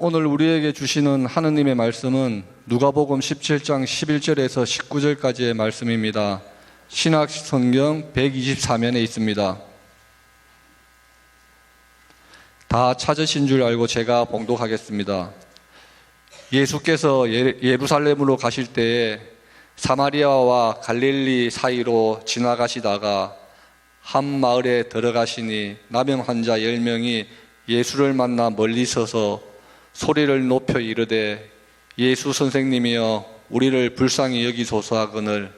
오늘 우리에게 주시는 하느님의 말씀은 누가복음 17장 11절에서 19절까지의 말씀입니다. 신약성경 124면에 있습니다. 다 찾으신 줄 알고 제가 봉독하겠습니다. 예수께서 예루살렘으로 가실 때에 사마리아와 갈릴리 사이로 지나가시다가 한 마을에 들어가시니 나병 환자 10명이 예수를 만나 멀리 서서 소리를 높여 이르되 예수 선생님이여 우리를 불쌍히 여기소서 하거늘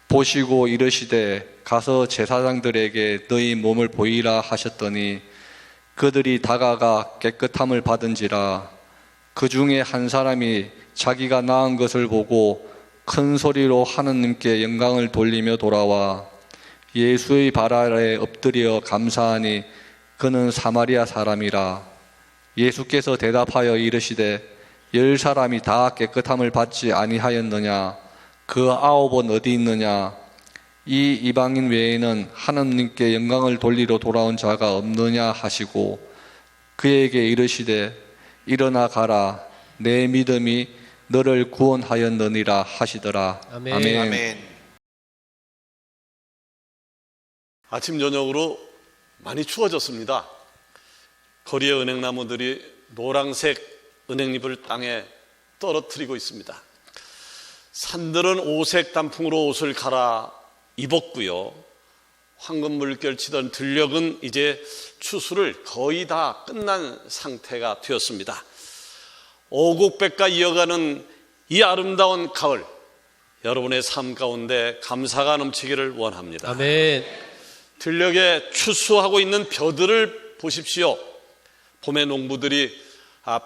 보시고 이르시되 가서 제사장들에게 너희 몸을 보이라 하셨더니 그들이 다가가 깨끗함을 받은지라. 그 중에 한 사람이 자기가 나은 것을 보고 큰 소리로 하느님께 영광을 돌리며 돌아와 예수의 발 아래 엎드려 감사하니 그는 사마리아 사람이라. 예수께서 대답하여 이르시되 10사람이 다 깨끗함을 받지 아니하였느냐? 그 9은 어디 있느냐? 이 이방인 외에는 하느님께 영광을 돌리러 돌아온 자가 없느냐 하시고 그에게 이르시되 일어나 가라 내 믿음이 너를 구원하였느니라 하시더라. 아멘. 아멘. 아멘. 아침 저녁으로 많이 추워졌습니다. 거리의 은행나무들이 노란색 은행잎을 땅에 떨어뜨리고 있습니다. 산들은 오색 단풍으로 옷을 갈아 입었고요. 황금 물결 치던 들녘은 이제 추수를 거의 다 끝난 상태가 되었습니다. 오곡백과 이어가는 이 아름다운 가을, 여러분의 삶 가운데 감사가 넘치기를 원합니다. 아멘. 들녘에 추수하고 있는 벼들을 보십시오. 봄에 농부들이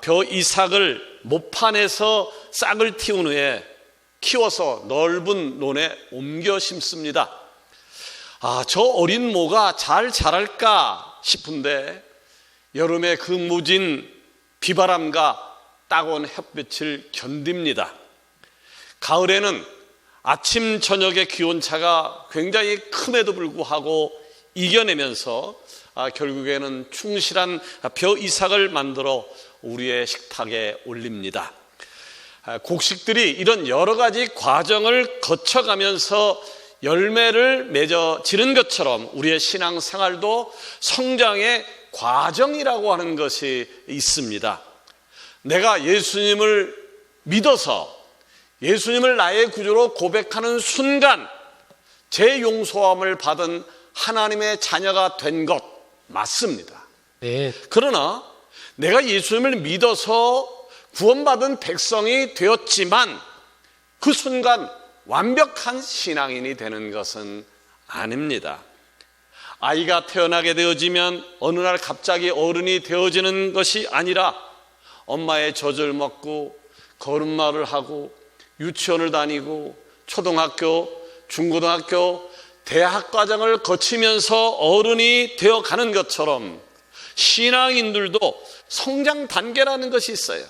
벼 이삭을 모판에서 싹을 틔운 후에 키워서 넓은 논에 옮겨 심습니다. 저 어린 모가 잘 자랄까 싶은데 여름의 그 무진 비바람과 따가운 햇빛을 견딥니다. 가을에는 아침 저녁의 기온차가 굉장히 큼에도 불구하고 이겨내면서 결국에는 충실한 벼 이삭을 만들어 우리의 식탁에 올립니다. 곡식들이 이런 여러 가지 과정을 거쳐가면서 열매를 맺어지는 것처럼 우리의 신앙생활도 성장의 과정이라고 하는 것이 있습니다. 내가 예수님을 믿어서 예수님을 나의 구주로 고백하는 순간 제 용서함을 받은 하나님의 자녀가 된 것 맞습니다. 네. 그러나 내가 예수님을 믿어서 구원받은 백성이 되었지만 그 순간 완벽한 신앙인이 되는 것은 아닙니다. 아이가 태어나게 되어지면 어느 날 갑자기 어른이 되어지는 것이 아니라 엄마의 젖을 먹고 걸음마를 하고 유치원을 다니고 초등학교, 중고등학교, 대학 과정을 거치면서 어른이 되어가는 것처럼 신앙인들도 성장 단계라는 것이 있어요.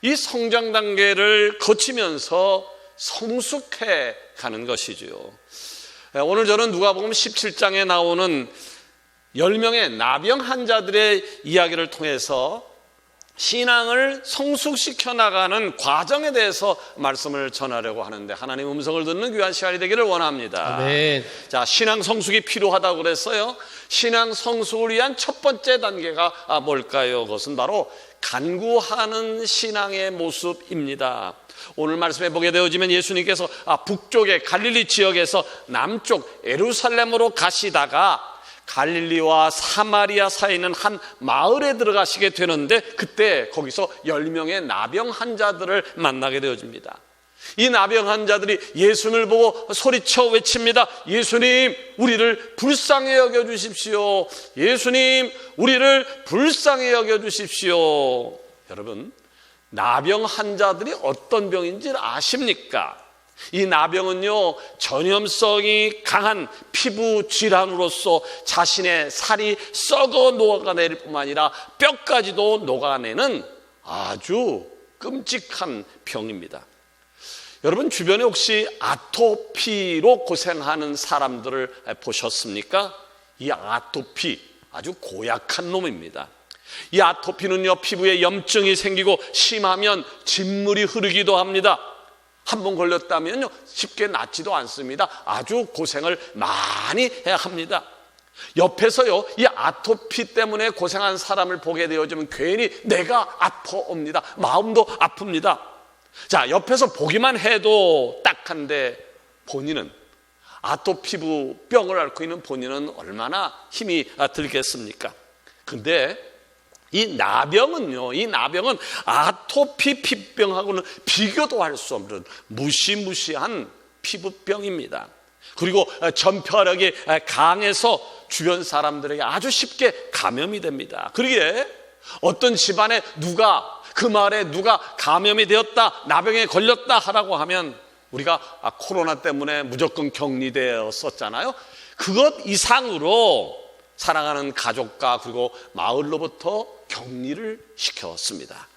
이 성장 단계를 거치면서 성숙해 가는 것이지요. 오늘 저는 누가복음 17장에 나오는 10명의 나병 환자들의 이야기를 통해서 신앙을 성숙시켜 나가는 과정에 대해서 말씀을 전하려고 하는데 하나님 음성을 듣는 귀한 시간이 되기를 원합니다. 아멘. 자, 신앙 성숙이 필요하다고 그랬어요. 신앙 성숙을 위한 첫 번째 단계가 뭘까요? 그것은 바로 간구하는 신앙의 모습입니다. 오늘 말씀에 보게 되어지면 예수님께서 북쪽의 갈릴리 지역에서 남쪽 예루살렘으로 가시다가 갈릴리와 사마리아 사이에 있는 한 마을에 들어가시게 되는데 그때 거기서 10명의 나병 환자들을 만나게 되어집니다. 이 나병 환자들이 예수님을 보고 소리쳐 외칩니다. 예수님, 우리를 불쌍히 여겨주십시오. 예수님, 우리를 불쌍히 여겨주십시오. 여러분, 나병 환자들이 어떤 병인지 아십니까? 이 나병은요, 전염성이 강한 피부 질환으로서 자신의 살이 썩어 녹아내릴 뿐만 아니라 뼈까지도 녹아내는 아주 끔찍한 병입니다. 여러분 주변에 혹시 아토피로 고생하는 사람들을 보셨습니까? 이 아토피 아주 고약한 놈입니다. 이 아토피는요, 피부에 염증이 생기고 심하면 진물이 흐르기도 합니다. 한번 걸렸다면요, 쉽게 낫지도 않습니다. 아주 고생을 많이 해야 합니다. 옆에서요, 이 아토피 때문에 고생한 사람을 보게 되어지면 괜히 내가 아파옵니다. 마음도 아픕니다. 자, 옆에서 보기만 해도 딱한데 본인은 아토피부 병을 앓고 있는 본인은 얼마나 힘이 들겠습니까? 근데 이 나병은요, 이 나병은 아토피 피병하고는 비교도 할 수 없는 무시무시한 피부병입니다. 그리고 전파력이 강해서 주변 사람들에게 아주 쉽게 감염이 됩니다. 그러기에 어떤 집안에 그 말에 누가 감염이 되었다, 나병에 걸렸다 하라고 하면 우리가 코로나 때문에 무조건 격리되었었잖아요. 그것 이상으로 사랑하는 가족과 그리고 마을로부터 격리를 시켰습니다.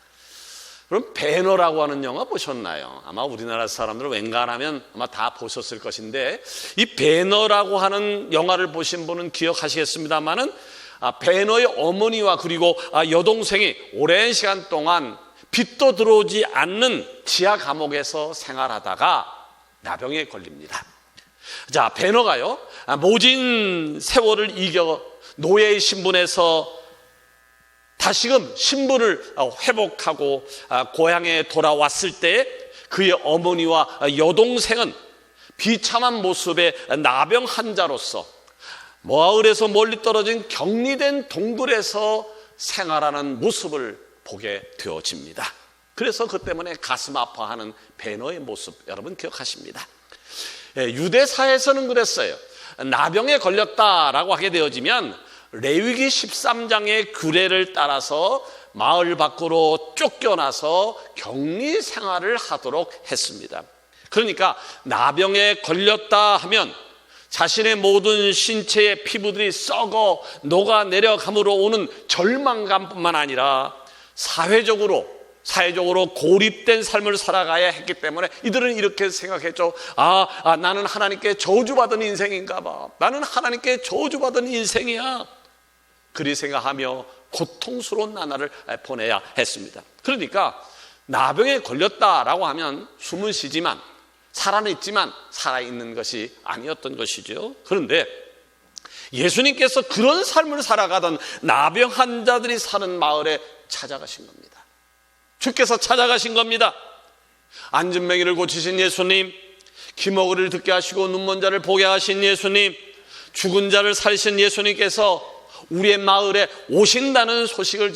그럼 배너라고 하는 영화 보셨나요? 아마 우리나라 사람들은 웬간하면 아마 다 보셨을 것인데, 이 배너라고 하는 영화를 보신 분은 기억하시겠습니다만은 배너의 어머니와 그리고 여동생이 오랜 시간 동안 빛도 들어오지 않는 지하 감옥에서 생활하다가 나병에 걸립니다. 자, 배너가요, 모진 세월을 이겨 노예의 신분에서 다시금 신분을 회복하고 고향에 돌아왔을 때 그의 어머니와 여동생은 비참한 모습의 나병 환자로서 마을에서 멀리 떨어진 격리된 동굴에서 생활하는 모습을 보게 되어집니다. 그래서 그 때문에 가슴 아파하는 배너의 모습 여러분 기억하십니다. 유대사에서는 그랬어요. 나병에 걸렸다라고 하게 되어지면 레위기 13장의 규례를 따라서 마을 밖으로 쫓겨나서 격리 생활을 하도록 했습니다. 그러니까 나병에 걸렸다 하면 자신의 모든 신체의 피부들이 썩어 녹아내려감으로 오는 절망감뿐만 아니라 사회적으로 고립된 삶을 살아가야 했기 때문에 이들은 이렇게 생각했죠. 나는 하나님께 저주받은 인생인가 봐. 나는 하나님께 저주받은 인생이야. 그리 생각하며 고통스러운 나날을 보내야 했습니다. 그러니까 나병에 걸렸다라고 하면 숨은 쉬지만 살아는 있지만 살아있는 것이 아니었던 것이죠. 그런데 예수님께서 그런 삶을 살아가던 나병 환자들이 사는 마을에 찾아가신 겁니다. 주께서 찾아가신 겁니다. 안진뱅이를 고치신 예수님, 기머리를 듣게 하시고 눈먼 자를 보게 하신 예수님, 죽은 자를 살리신 예수님께서 우리의 마을에 오신다는 소식을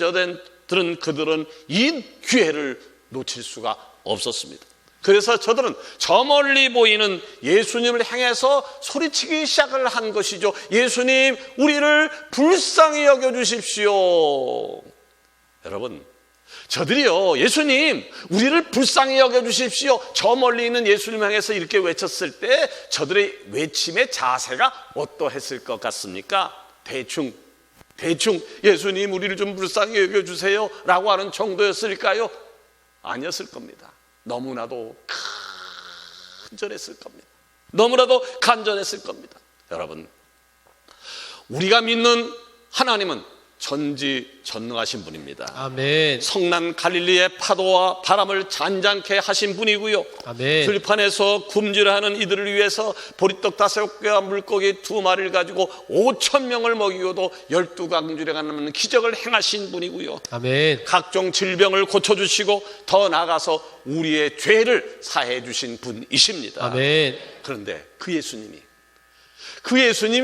들은 그들은 이 기회를 놓칠 수가 없었습니다. 그래서 저들은 저 멀리 보이는 예수님을 향해서 소리치기 시작을 한 것이죠. 예수님, 우리를 불쌍히 여겨주십시오. 여러분, 저들이요, 예수님, 우리를 불쌍히 여겨주십시오. 저 멀리 있는 예수님 향해서 이렇게 외쳤을 때 저들의 외침의 자세가 어떠했을 것 같습니까? 대충 예수님, 우리를 좀 불쌍히 여겨주세요 라고 하는 정도였을까요? 아니었을 겁니다. 너무나도 간절했을 겁니다. 여러분, 우리가 믿는 하나님은 전지전능하신 분입니다. 아멘. 성난 갈릴리의 파도와 바람을 잔잔케 하신 분이고요. 아멘. 들판에서 굶주려하는 이들을 위해서 보리떡 5개와 물고기 2마리를 가지고 5,000명을 먹이고도 12강줄에 가는 기적을 행하신 분이고요. 아멘. 각종 질병을 고쳐주시고 더 나아가서 우리의 죄를 사해 주신 분이십니다. 아멘. 그런데 그 예수님이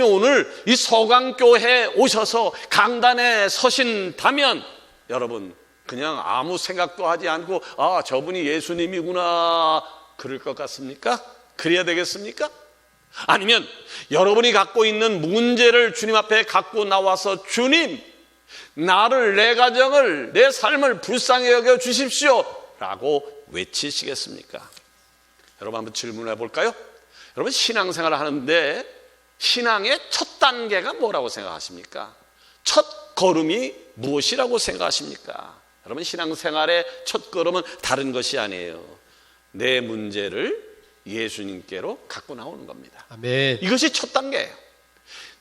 오늘 이 서강교회에 오셔서 강단에 서신다면 여러분 그냥 아무 생각도 하지 않고 저분이 예수님이구나 그럴 것 같습니까? 그래야 되겠습니까? 아니면 여러분이 갖고 있는 문제를 주님 앞에 갖고 나와서 주님, 나를, 내 가정을, 내 삶을 불쌍히 여겨 주십시오 라고 외치시겠습니까? 여러분 한번 질문해 볼까요? 여러분 신앙생활을 하는데 신앙의 첫 단계가 뭐라고 생각하십니까? 첫 걸음이 무엇이라고 생각하십니까? 여러분 신앙생활의 첫 걸음은 다른 것이 아니에요. 내 문제를 예수님께로 갖고 나오는 겁니다. 아멘. 이것이 첫 단계예요.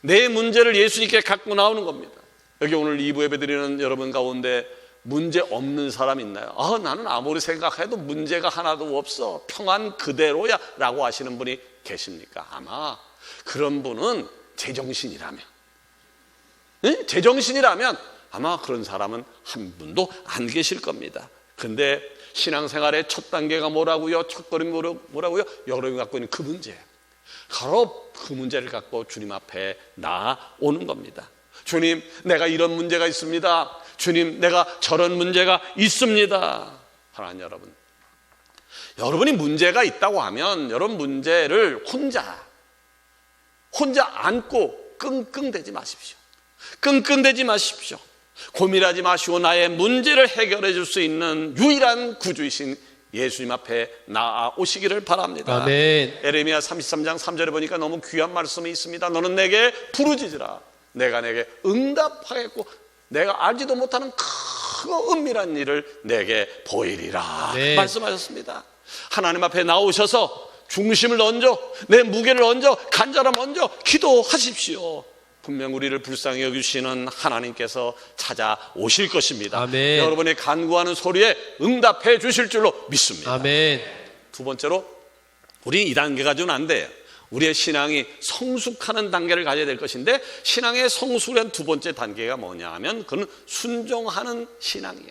내 문제를 예수님께 갖고 나오는 겁니다. 여기 오늘 2부 예배 드리는 여러분 가운데 문제 없는 사람 있나요? 나는 아무리 생각해도 문제가 하나도 없어, 평안 그대로야 라고 하시는 분이 계십니까? 아마 그런 분은 제정신이라면, 제정신이라면 아마 그런 사람은 한 분도 안 계실 겁니다. 근데 신앙생활의 첫 단계가 뭐라고요? 첫걸음이 뭐라고요? 여러분이 갖고 있는 그 문제, 바로 그 문제를 갖고 주님 앞에 나아오는 겁니다. 주님, 내가 이런 문제가 있습니다. 주님, 내가 저런 문제가 있습니다. 하나님 여러분, 여러분이 문제가 있다고 하면 여러분 문제를 혼자 안고 끙끙대지 마십시오. 끙끙대지 마십시오. 고민하지 마시고 나의 문제를 해결해 줄 수 있는 유일한 구주이신 예수님 앞에 나아오시기를 바랍니다. 아멘. 에레미야 33장 3절에 보니까 너무 귀한 말씀이 있습니다. 너는 내게 부르짖으라. 내가 내게 응답하겠고 내가 알지도 못하는 크고 은밀한 일을 내게 보이리라. 네. 말씀하셨습니다. 하나님 앞에 나오셔서 중심을 얹어, 내 무게를 얹어, 간절함 얹어 기도하십시오. 분명 우리를 불쌍히 여기시는 하나님께서 찾아오실 것입니다. 아멘. 여러분의 간구하는 소리에 응답해 주실 줄로 믿습니다. 아멘. 두 번째로, 우리 이 단계 가지고는 안 돼요. 우리의 신앙이 성숙하는 단계를 가져야 될 것인데, 신앙의 성숙한 두 번째 단계가 뭐냐 하면 그건 순종하는 신앙이에요.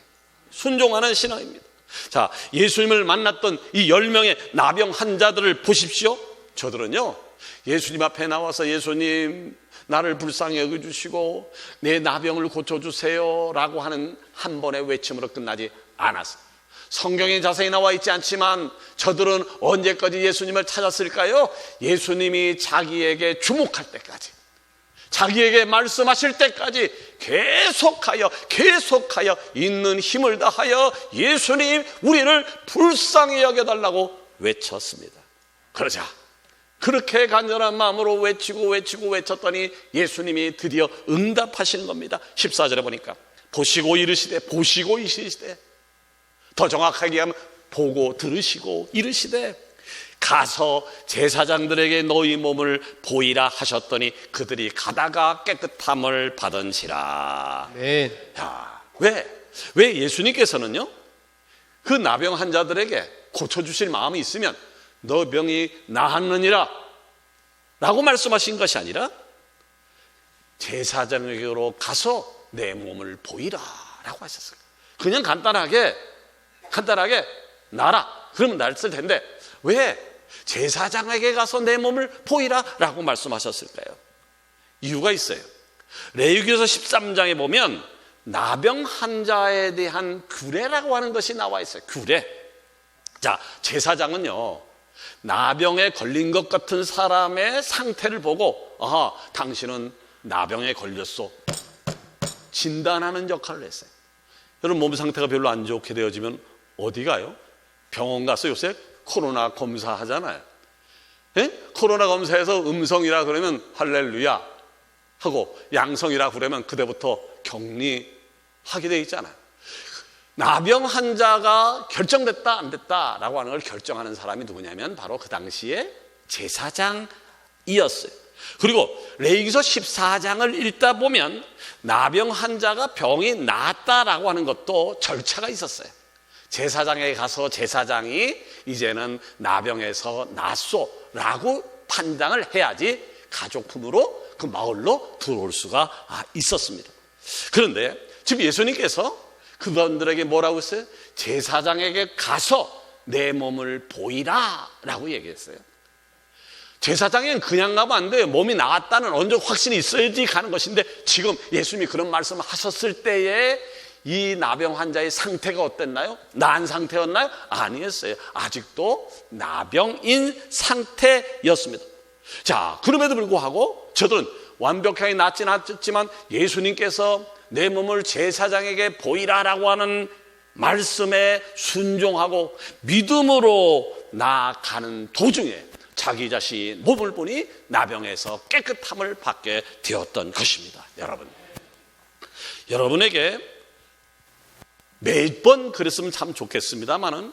순종하는 신앙입니다. 자, 예수님을 만났던 이 10명의 나병 환자들을 보십시오. 저들은요, 예수님 앞에 나와서 예수님, 나를 불쌍히 여겨주시고 내 나병을 고쳐주세요 라고 하는 한 번의 외침으로 끝나지 않았어요. 성경에 자세히 나와 있지 않지만 저들은 언제까지 예수님을 찾았을까요? 예수님이 자기에게 주목할 때까지, 자기에게 말씀하실 때까지 계속하여 있는 힘을 다하여 예수님, 우리를 불쌍히 여겨달라고 외쳤습니다. 그러자 그렇게 간절한 마음으로 외쳤더니 예수님이 드디어 응답하시는 겁니다. 14절에 보니까 보시고 이르시되, 더 정확하게 하면 보고 들으시고 이르시되, 가서 제사장들에게 너희 몸을 보이라 하셨더니 그들이 가다가 깨끗함을 받은시라. 네. 야, 왜 예수님께서는요, 그 나병 환자들에게 고쳐주실 마음이 있으면 너 병이 나았느니라 라고 말씀하신 것이 아니라 제사장에게로 가서 내 몸을 보이라 라고 하셨어요. 그냥 간단하게 나라 그러면 낫을 텐데 왜 제사장에게 가서 내 몸을 보이라 라고 말씀하셨을까요? 이유가 있어요. 레위기서 13장에 보면 나병 환자에 대한 규례라고 하는 것이 나와 있어요. 규례. 자, 제사장은요, 나병에 걸린 것 같은 사람의 상태를 보고, 당신은 나병에 걸렸어, 진단하는 역할을 했어요. 여러분, 몸 상태가 별로 안 좋게 되어지면 어디 가요? 병원 가서 요새 코로나 검사하잖아요. 코로나 검사에서 음성이라 그러면 할렐루야 하고, 양성이라 그러면 그때부터 격리하게 돼 있잖아요. 나병 환자가 결정됐다 안 됐다 라고 하는 걸 결정하는 사람이 누구냐면 바로 그 당시에 제사장이었어요. 그리고 레위기서 14장을 읽다 보면 나병 환자가 병이 나았다라고 하는 것도 절차가 있었어요. 제사장에게 가서 제사장이 이제는 나병에서 낫소 라고 판단을 해야지 가족품으로 그 마을로 들어올 수가 있었습니다. 그런데 지금 예수님께서 그분들에게 뭐라고 했어요? 제사장에게 가서 내 몸을 보이라 라고 얘기했어요. 제사장에는 그냥 가면 안 돼요. 몸이 나았다는 어느 확신이 있어야지 가는 것인데, 지금 예수님이 그런 말씀을 하셨을 때에 이 나병 환자의 상태가 어땠나요? 나은 상태였나요? 아니었어요. 아직도 나병인 상태였습니다. 자, 그럼에도 불구하고 저들은 완벽하게 낫진 않았지만 예수님께서 내 몸을 제사장에게 보이라라고 하는 말씀에 순종하고 믿음으로 나아가는 도중에 자기 자신 몸을 보니 나병에서 깨끗함을 받게 되었던 것입니다. 여러분에게 매번 그랬으면 참 좋겠습니다만은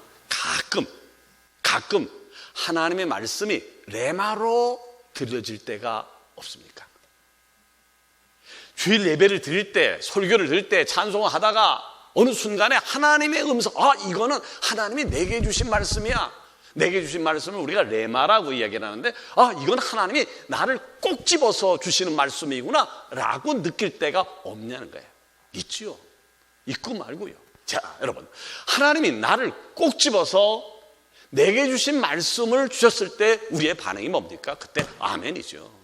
가끔 하나님의 말씀이 레마로 들려질 때가 없습니까? 주일 예배를 드릴 때, 설교를 드릴 때, 찬송을 하다가 어느 순간에 하나님의 음성, 이거는 하나님이 내게 주신 말씀이야. 내게 주신 말씀을 우리가 레마라고 이야기를 하는데, 이건 하나님이 나를 꼭 집어서 주시는 말씀이구나 라고 느낄 때가 없냐는 거예요. 있지요. 있고 말고요. 자, 여러분, 하나님이 나를 꼭 집어서 내게 주신 말씀을 주셨을 때 우리의 반응이 뭡니까? 그때 아멘이죠.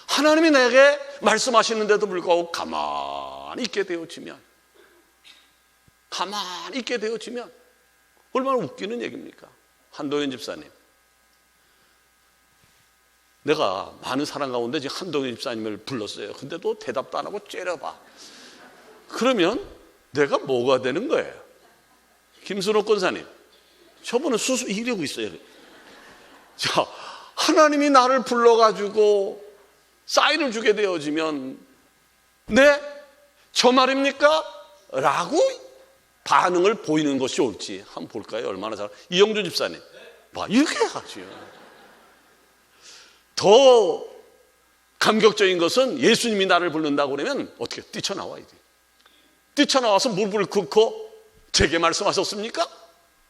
하나님이 내게 말씀하시는데도 불구하고 가만히 있게 되어지면 얼마나 웃기는 얘기입니까? 한동현 집사님, 내가 많은 사람 가운데 지금 한동현 집사님을 불렀어요. 근데도 대답도 안 하고 째려봐. 그러면 내가 뭐가 되는 거예요? 김순옥 권사님, 저분은 수술 이러고 있어요. 자, 하나님이 나를 불러가지고 사인을 주게 되어지면 네? 저 말입니까? 라고 반응을 보이는 것이 옳지. 한번 볼까요? 얼마나 잘. 이영준 집사님, 봐, 이렇게 하죠. 더 감격적인 것은 예수님이 나를 부른다고 그러면 어떻게 뛰쳐나와야 돼. 뛰쳐나와서 무릎을 꿇고 제게 말씀하셨습니까?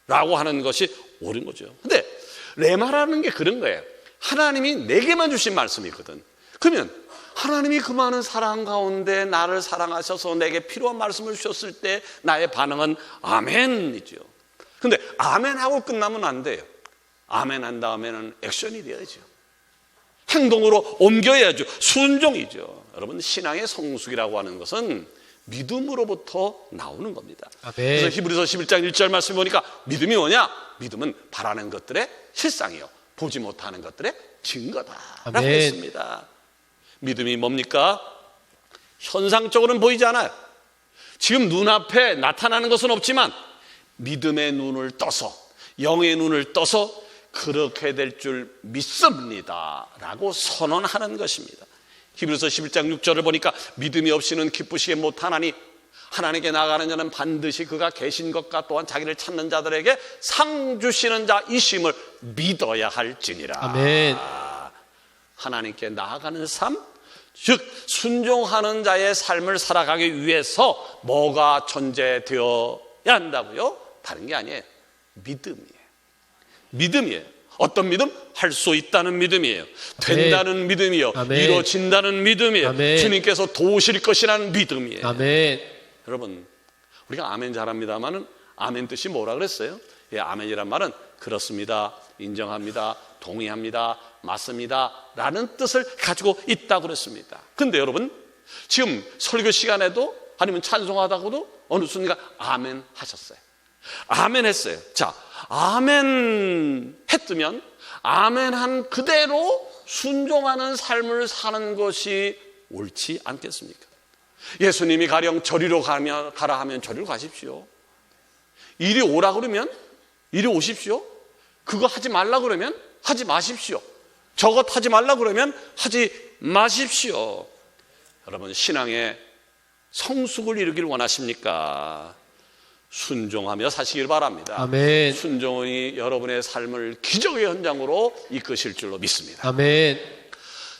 라고 하는 것이 옳은 거죠. 근데 레마라는 게 그런 거예요. 하나님이 내게만 주신 말씀이거든. 그러면 하나님이 그 많은 사랑 가운데 나를 사랑하셔서 내게 필요한 말씀을 주셨을 때 나의 반응은 아멘이죠. 근데 아멘하고 끝나면 안 돼요. 아멘한 다음에는 액션이 돼야죠. 행동으로 옮겨야죠. 순종이죠. 여러분, 신앙의 성숙이라고 하는 것은 믿음으로부터 나오는 겁니다. 아멘. 그래서 히브리서 11장 1절 말씀 보니까 믿음이 뭐냐? 믿음은 바라는 것들의 실상이요, 보지 못하는 것들의 증거다라고 아멘. 했습니다. 믿음이 뭡니까? 현상적으로는 보이지 않아요. 지금 눈앞에 나타나는 것은 없지만 믿음의 눈을 떠서, 영의 눈을 떠서 그렇게 될 줄 믿습니다 라고 선언하는 것입니다. 히브리서 11장 6절을 보니까 믿음이 없이는 기쁘시게 못하나니 하나님께 나아가는 자는 반드시 그가 계신 것과 또한 자기를 찾는 자들에게 상 주시는 자이심을 믿어야 할지니라. 아멘. 하나님께 나아가는 삶, 즉 순종하는 자의 삶을 살아가기 위해서 뭐가 존재되어야 한다고요? 다른 게 아니에요. 믿음이에요. 어떤 믿음? 할 수 있다는 믿음이에요. 된다는 믿음이요. 아멘. 이루어진다는 믿음이에요. 아멘. 주님께서 도우실 것이라는 믿음이에요. 아멘. 여러분, 우리가 아멘 잘합니다만은 아멘 뜻이 뭐라 그랬어요? 예, 아멘이란 말은 그렇습니다, 인정합니다, 동의합니다, 맞습니다 라는 뜻을 가지고 있다고 그랬습니다. 근데 여러분, 지금 설교 시간에도 아니면 찬송하다가도 어느 순간 아멘 하셨어요. 아멘 했어요. 자, 아멘 했으면 아멘 한 그대로 순종하는 삶을 사는 것이 옳지 않겠습니까? 예수님이 가령 저리로 가라 하면 저리로 가십시오. 이리 오라 그러면 이리 오십시오. 그거 하지 말라 그러면 하지 마십시오. 저것 하지 말라 그러면 하지 마십시오. 여러분, 신앙의 성숙을 이루길 원하십니까? 순종하며 사시길 바랍니다. 아멘. 순종이 여러분의 삶을 기적의 현장으로 이끄실 줄로 믿습니다. 아멘.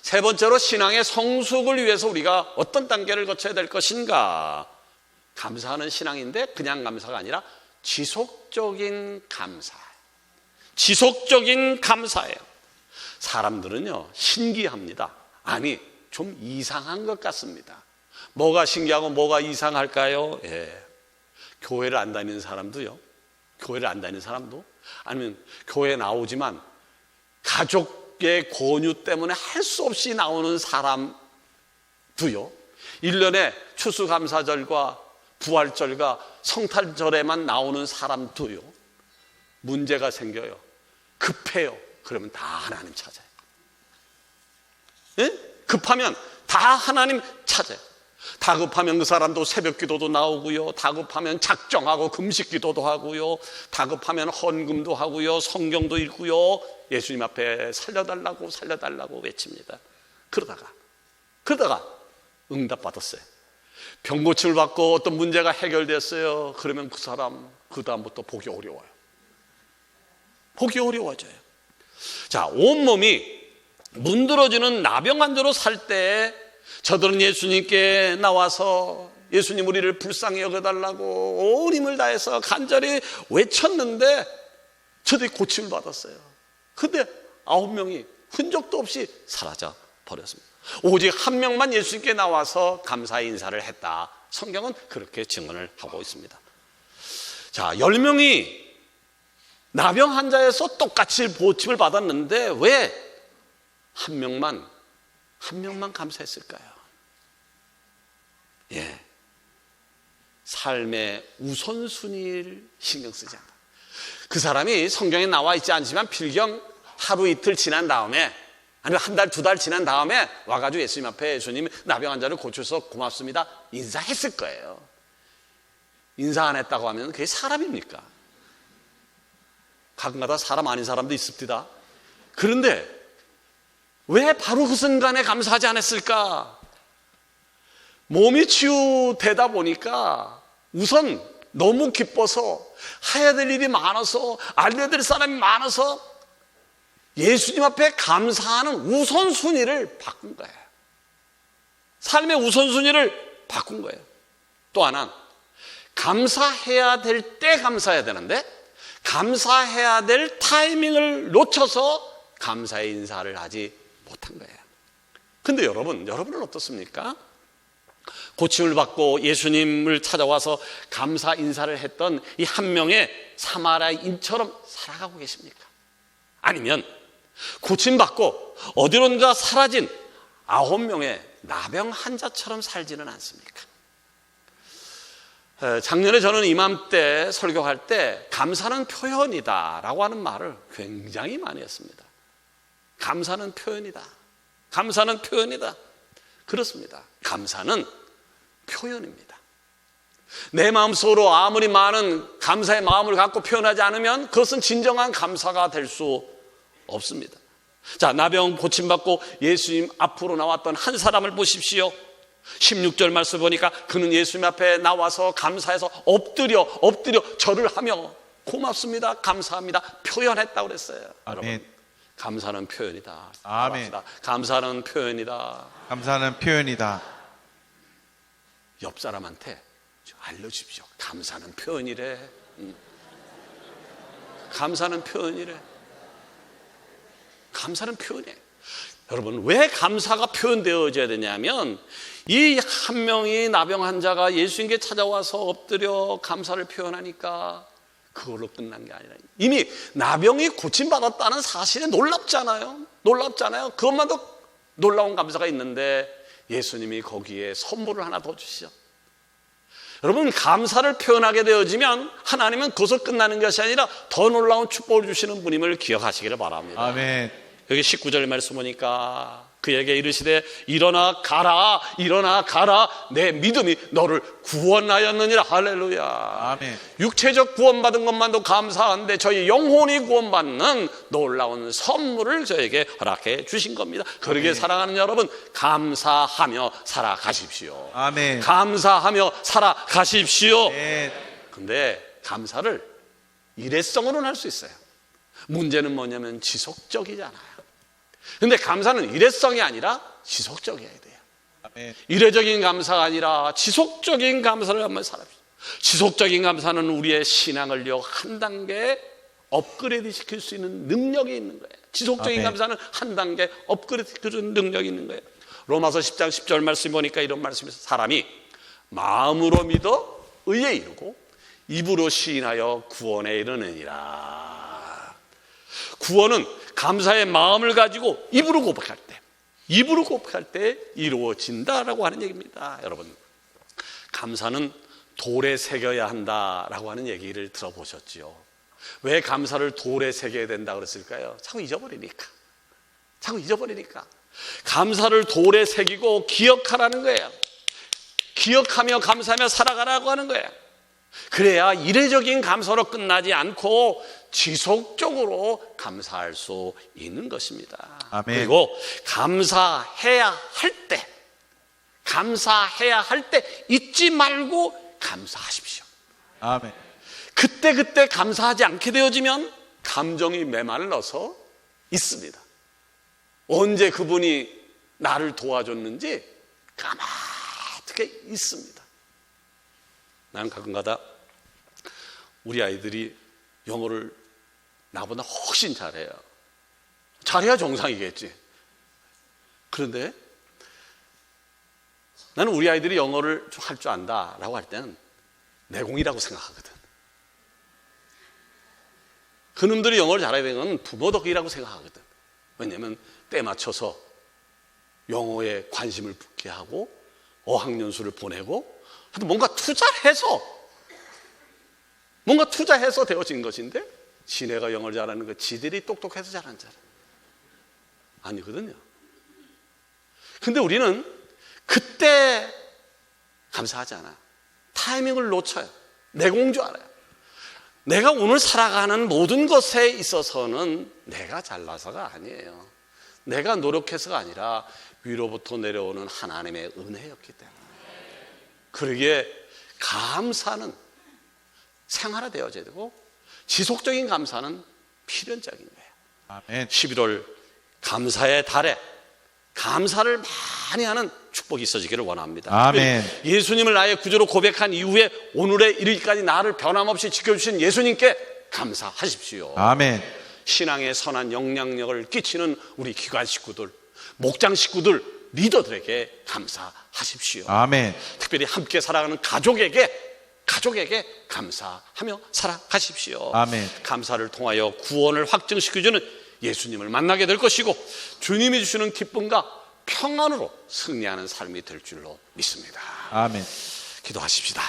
세 번째로, 신앙의 성숙을 위해서 우리가 어떤 단계를 거쳐야 될 것인가? 감사하는 신앙인데 그냥 감사가 아니라 지속적인 감사. 지속적인 감사예요. 사람들은요, 신기합니다. 아니, 좀 이상한 것 같습니다. 뭐가 신기하고 뭐가 이상할까요? 예. 교회를 안 다니는 사람도요, 아니면 교회 나오지만 가족의 권유 때문에 할 수 없이 나오는 사람도요, 1년에 추수감사절과 부활절과 성탄절에만 나오는 사람도요, 문제가 생겨요. 급해요. 그러면 다 하나님 찾아요. 예? 급하면 다 하나님 찾아요. 다급하면 그 사람도 새벽 기도도 나오고요, 다급하면 작정하고 금식 기도도 하고요, 다급하면 헌금도 하고요, 성경도 읽고요, 예수님 앞에 살려달라고 외칩니다. 그러다가 응답받았어요. 병 고침을 받고 어떤 문제가 해결됐어요. 그러면 그 사람 그 다음부터 보기 어려워져요. 자, 온몸이 문드러지는 나병 환자로 살 때 저들은 예수님께 나와서 예수님 우리를 불쌍히 여겨달라고 온 힘을 다해서 간절히 외쳤는데 저들이 고침을 받았어요. 근데 9명이 흔적도 없이 사라져 버렸습니다. 오직 한 명만 예수님께 나와서 감사 인사를 했다. 성경은 그렇게 증언을 하고 있습니다. 자, 10명이 나병 환자에서 똑같이 고침을 받았는데 왜 한 명만 감사했을까요? 예, 삶의 우선순위를 신경 쓰지 않는다. 그 사람이 성경에 나와 있지 않지만 필경 하루 이틀 지난 다음에 아니면 한 달, 2달 지난 다음에 와가지고 예수님 앞에 예수님 나병 환자를 고쳐서 고맙습니다 인사했을 거예요. 인사 안 했다고 하면 그게 사람입니까? 가끔가다 사람 아닌 사람도 있습니다. 그런데 왜 바로 그 순간에 감사하지 않았을까? 몸이 치유되다 보니까 우선 너무 기뻐서 해야 될 일이 많아서 알려드릴 사람이 많아서 예수님 앞에 감사하는 우선순위를 바꾼 거예요. 삶의 우선순위를 바꾼 거예요. 또 하나, 감사해야 될 때 감사해야 되는데 감사해야 될 타이밍을 놓쳐서 감사의 인사를 하지 못한 거예요. 근데 여러분은 어떻습니까? 고침을 받고 예수님을 찾아와서 감사 인사를 했던 이 한 명의 사마리아인처럼 살아가고 계십니까? 아니면 고침받고 어디론가 사라진 9명의 나병 환자처럼 살지는 않습니까? 작년에 저는 이맘때 설교할 때 감사는 표현이다 라고 하는 말을 굉장히 많이 했습니다. 감사는 표현이다. 감사는 표현이다. 그렇습니다. 감사는 표현입니다. 내 마음속으로 아무리 많은 감사의 마음을 갖고 표현하지 않으면 그것은 진정한 감사가 될 수 없습니다. 자, 나병 고침받고 예수님 앞으로 나왔던 한 사람을 보십시오. 16절 말씀 보니까 그는 예수님 앞에 나와서 감사해서 엎드려 절을 하며 고맙습니다, 감사합니다 표현했다고 그랬어요. 아멘. 여러분, 감사는 표현이다. 아멘. 감사는 표현이다. 감사는 표현이다. 옆 사람한테 알려주십시오. 감사는 표현이래. 감사는 표현이래. 감사는 표현이에요. 여러분, 왜 감사가 표현되어져야 되냐면 이 한 명이 나병 환자가 예수님께 찾아와서 엎드려 감사를 표현하니까 그걸로 끝난 게 아니라 이미 나병이 고침받았다는 사실에 놀랍잖아요. 그것만도 놀라운 감사가 있는데 예수님이 거기에 선물을 하나 더 주시죠. 여러분, 감사를 표현하게 되어지면 하나님은 그것을 끝나는 것이 아니라 더 놀라운 축복을 주시는 분임을 기억하시기를 바랍니다. 아멘. 여기 19절 말씀 보니까 그에게 이르시되 일어나 가라 내 믿음이 너를 구원하였느니라. 할렐루야. 아멘. 육체적 구원받은 것만도 감사한데 저희 영혼이 구원받는 놀라운 선물을 저에게 허락해 주신 겁니다. 그러기에 사랑하는 여러분, 감사하며 살아가십시오. 아멘. 감사하며 살아가십시오. 아멘. 근데 감사를 일회성으로는 할 수 있어요. 문제는 뭐냐면 지속적이잖아요. 근데 감사는 일회성이 아니라 지속적이어야 돼요. 아멘. 일회적인 감사가 아니라 지속적인 감사를 한번 살아봅시다. 지속적인 감사는 우리의 신앙을요 한 단계 업그레이드 시킬 수 있는 능력이 있는 거예요. 지속적인 아멘. 감사는 한 단계 업그레이드 시킬 수 있는 능력이 있는 거예요. 로마서 10장 10절 말씀 보니까 이런 말씀이 있어요. 사람이 마음으로 믿어 의에 이르고 입으로 시인하여 구원에 이르느니라. 구원은 감사의 마음을 가지고 입으로 고백할 때 이루어진다라고 하는 얘기입니다. 여러분, 감사는 돌에 새겨야 한다라고 하는 얘기를 들어보셨지요? 왜 감사를 돌에 새겨야 된다 그랬을까요? 자꾸 잊어버리니까. 감사를 돌에 새기고 기억하라는 거예요. 기억하며 감사하며 살아가라고 하는 거예요. 그래야 일회적인 감사로 끝나지 않고 지속적으로 감사할 수 있는 것입니다. 아멘. 그리고 감사해야 할 때 잊지 말고 감사하십시오. 아멘. 그때 감사하지 않게 되어지면 감정이 메말라서 있습니다. 언제 그분이 나를 도와줬는지 까맣게 있습니다. 나는 가끔가다 우리 아이들이 영어를 나보다 훨씬 잘해요. 잘해야 정상이겠지. 그런데 나는 우리 아이들이 영어를 좀 할 줄 안다라고 할 때는 내공이라고 생각하거든. 그놈들이 영어를 잘해야 되는 건 부모 덕이라고 생각하거든. 왜냐하면 때 맞춰서 영어에 관심을 붙게 하고 어학연수를 보내고 하여튼 뭔가 투자해서 되어진 것인데 지네가 영어를 잘하는 거 지들이 똑똑해서 잘하는 줄 아니거든요. 근데 우리는 그때 감사하지 않아요. 타이밍을 놓쳐요. 내공인 줄 알아요. 내가 오늘 살아가는 모든 것에 있어서는 내가 잘나서가 아니에요. 내가 노력해서가 아니라 위로부터 내려오는 하나님의 은혜였기 때문에. 그러기에 감사는 생활화되어져야 되고 지속적인 감사는 필연적인 거예요. 아멘. 11월 감사의 달에 감사를 많이 하는 축복이 있어지기를 원합니다. 아멘. 예수님을 나의 구주로 고백한 이후에 오늘에 이르기까지 나를 변함없이 지켜주신 예수님께 감사하십시오. 아멘. 신앙의 선한 영향력을 끼치는 우리 기관 식구들, 목장 식구들, 리더들에게 감사하십시오. 아멘. 특별히 함께 살아가는 가족에게 감사하며 살아가십시오. 아멘. 감사를 통하여 구원을 확증시켜주는 예수님을 만나게 될 것이고 주님이 주시는 기쁨과 평안으로 승리하는 삶이 될 줄로 믿습니다. 아멘. 기도하십시다.